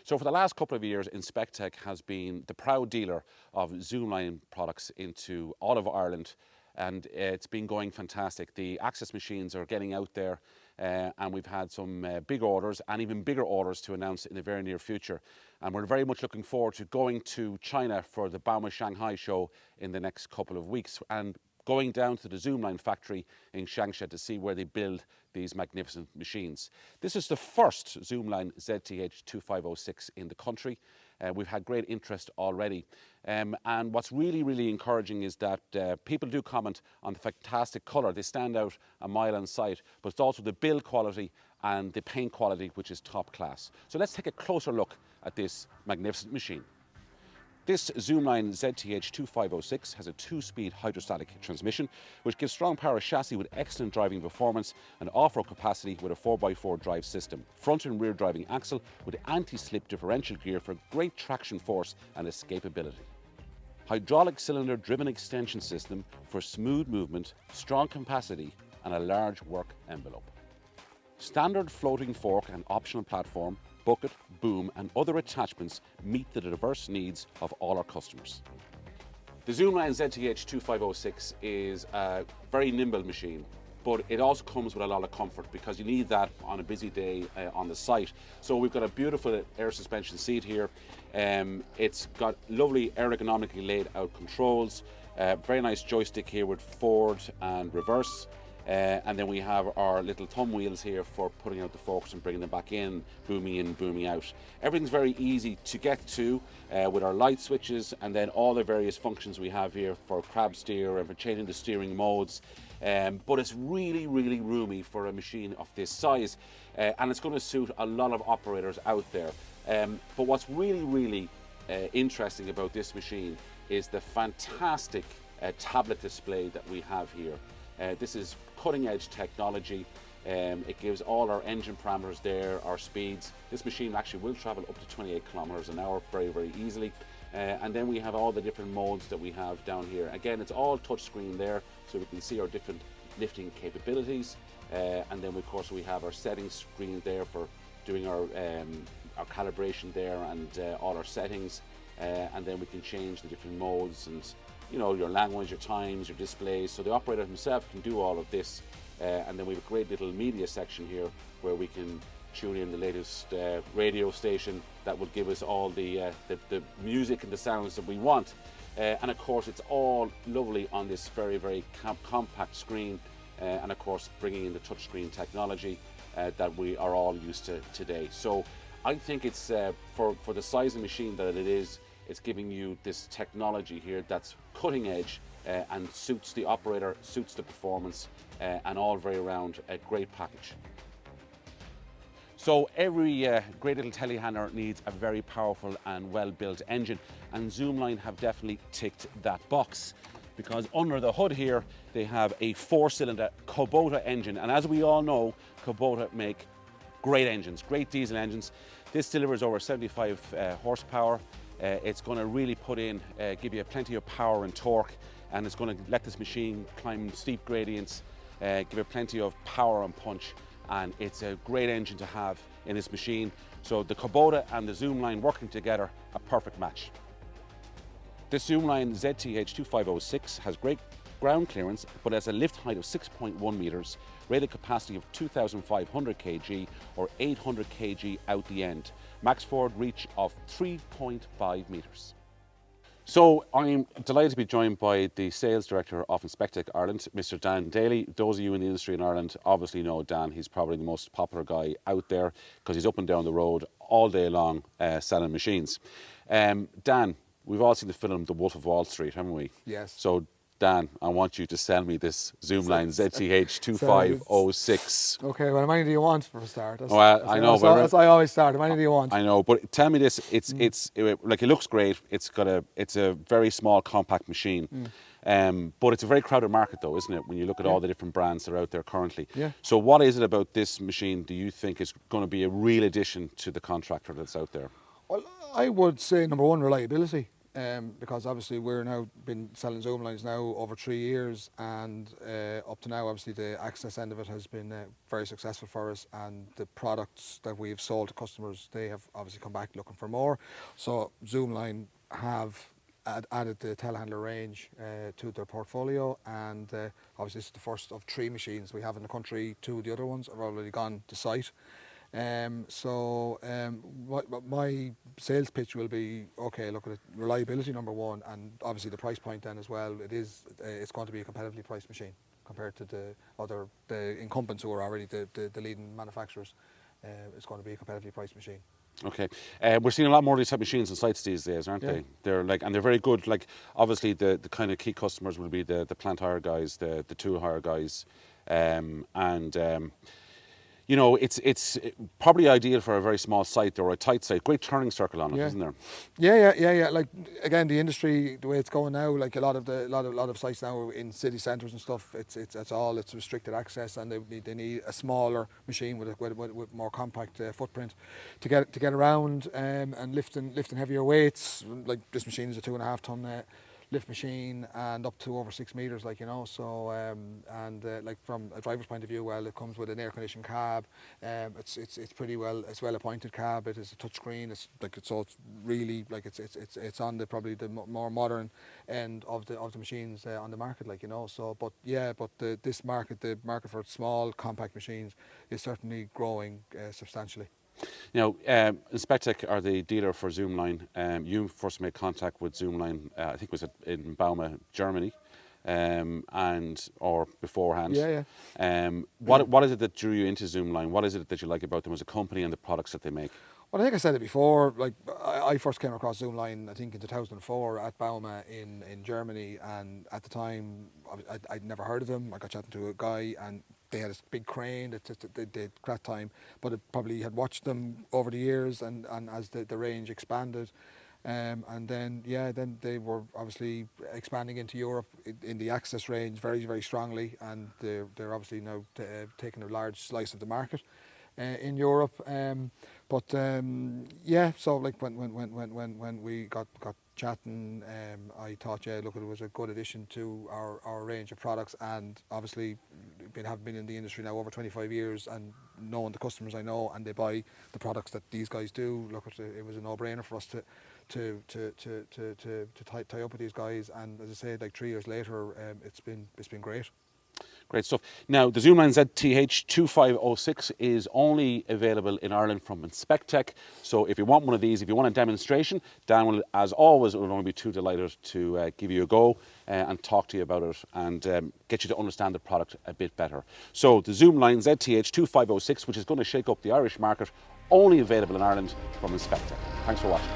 So for the last couple of years, Inspectech has been the proud dealer of Zoomlion products into all of Ireland, and it's been going fantastic. The access machines are getting out there, and we've had some big orders and even bigger orders to announce in the very near future. And we're very much looking forward to going to China for the Bauma Shanghai show in the next couple of weeks, and going down to the Zoomlion factory in Changsha to see where they build these magnificent machines. This is the first Zoomlion ZTH2506 in the country. We've had great interest already. And what's really, really encouraging is that people do comment on the fantastic colour. They stand out a mile on sight, but it's also the build quality and the paint quality, which is top class. So let's take a closer look at this magnificent machine. This Zoomlion ZTH2506 has a 2-speed hydrostatic transmission, which gives strong power chassis with excellent driving performance and off-road capacity with a 4x4 drive system. Front and rear driving axle with anti-slip differential gear for great traction force and escapability. Hydraulic cylinder driven extension system for smooth movement, strong capacity and a large work envelope. Standard floating fork and optional platform, bucket, boom and other attachments meet the diverse needs of all our customers. The Zoomlion ZTH2506 is a very nimble machine, but it also comes with a lot of comfort because you need that on a busy day on the site. So we've got a beautiful air suspension seat here. It's got lovely ergonomically laid out controls, very nice joystick here with forward and reverse. And then we have our little thumb wheels here for putting out the forks and bringing them back in, booming out. Everything's very easy to get to with our light switches and then all the various functions we have here for crab steer and for changing the steering modes. But it's really, really roomy for a machine of this size, and it's going to suit a lot of operators out there. But what's really, really interesting about this machine is the fantastic tablet display that we have here. This is cutting edge technology. It gives all our engine parameters there, our speeds. This machine actually will travel up to 28 kilometers an hour very, very easily. And then we have all the different modes that we have down here. Again, it's all touchscreen there, so we can see our different lifting capabilities. And then of course we have our settings screen there for doing our calibration there and all our settings. And then we can change the different modes and your language, your times, your displays. So the operator himself can do all of this. And then we have a great little media section here where we can tune in the latest radio station that will give us all the music and the sounds that we want. And of course it's all lovely on this very, very compact screen. And of course bringing in the touchscreen technology that we are all used to today. So I think it's for the size of machine that it is, it's giving you this technology here that's cutting edge and suits the operator, suits the performance, and all very around a great package. So every great little telehandler needs a very powerful and well-built engine, and Zoomlion have definitely ticked that box, because under the hood here they have a 4-cylinder Kubota engine, and as we all know, Kubota make great engines, great diesel engines. This delivers over 75 horsepower. It's going to really give you plenty of power and torque, and it's going to let this machine climb steep gradients, give it plenty of power and punch, and it's a great engine to have in this machine. So the Kubota and the Zoomlion working together, a perfect match. This Zoomlion ZTH2506 has great ground clearance, but has a lift height of 6.1 meters, rated capacity of 2,500 kg or 800 kg out the end. Max forward reach of 3.5 meters. So I'm delighted to be joined by the Sales Director of Inspectech Ireland, Mr. Dan Daly. Those of you in the industry in Ireland obviously know Dan. He's probably the most popular guy out there because he's up and down the road all day long selling machines. Dan, we've all seen the film The Wolf of Wall Street, haven't we? Yes. So Dan, I want you to sell me this Zoomlion ZTH2506. Okay, well, how many do you want for a start? I know, but that's I always start. How many do you want? I know, but tell me this: it's like, it looks great. It's a very small, compact machine, but it's a very crowded market, though, isn't it? When you look at all the different brands that are out there currently. Yeah. So, what is it about this machine do you think is going to be a real addition to the contractor that's out there? Well, I would say number one, reliability. because obviously we're now been selling Zoomlines now over 3 years, and up to now obviously the access end of it has been very successful for us, and the products that we've sold to customers, they have obviously come back looking for more. So Zoomline have added the telehandler range to their portfolio, and obviously this is the first of 3 machines we have in the country. 2 of the other ones have already gone to site. My sales pitch will be, okay, look at it, reliability number 1, and obviously the price point then as well. It's going to be a competitively priced machine compared to the incumbents who are already the leading manufacturers. It's going to be a competitively priced machine. Okay, we're seeing a lot more of these type of machines on sites these days, aren't they? They're and they're very good. Like obviously the kind of key customers will be the plant hire guys, the tool hire guys, you know, it's probably ideal for a very small site or a tight site. Great turning circle on it, isn't there? Yeah. Like again, the industry, the way it's going now, like a lot of sites now in city centres and stuff, it's restricted access, and they need a smaller machine with more compact footprint to get around, and lifting heavier weights. Like this machine is a 2.5 ton lift machine, and up to over 6 meters, like, you know. So like from a driver's point of view, well, it comes with an air conditioned cab. It's pretty well, it's well appointed cab. It is a touch screen. It's really like it's on probably the more modern end of the machines on the market, like, you know. So this market, the market for small compact machines, is certainly growing substantially. Now, Inspectech are the dealer for Zoomline. You first made contact with Zoomline, I think it was in Bauma, Germany, or beforehand. What is it that drew you into Zoomline? What is it that you like about them as a company and the products that they make? Well, I think I said it before. Like I first came across Zoomline, I think in 2004 at Bauma in Germany, and at the time I'd never heard of them. I got chatting to a guy, and they had this big crane that they did crack time, but it probably had watched them over the years, and as the range expanded, and then they were obviously expanding into Europe in the access range very, very strongly, and they're obviously now taking a large slice of the market in Europe. So like when we got chatting, I thought, look, it was a good addition to our range of products, and obviously have been in the industry now over 25 years, and knowing the customers I know, and they buy the products that these guys do. Look, it was a no-brainer for us to tie up with these guys, and as I say, like 3 years later, it's been great. Great stuff. Now, the Zoomline ZTH2506 is only available in Ireland from Inspectech. So if you want one of these, if you want a demonstration, Dan will, as always, will only be too delighted to give you a go and talk to you about it, and get you to understand the product a bit better. So the Zoomline ZTH2506, which is going to shake up the Irish market, only available in Ireland from Inspectech. Thanks for watching.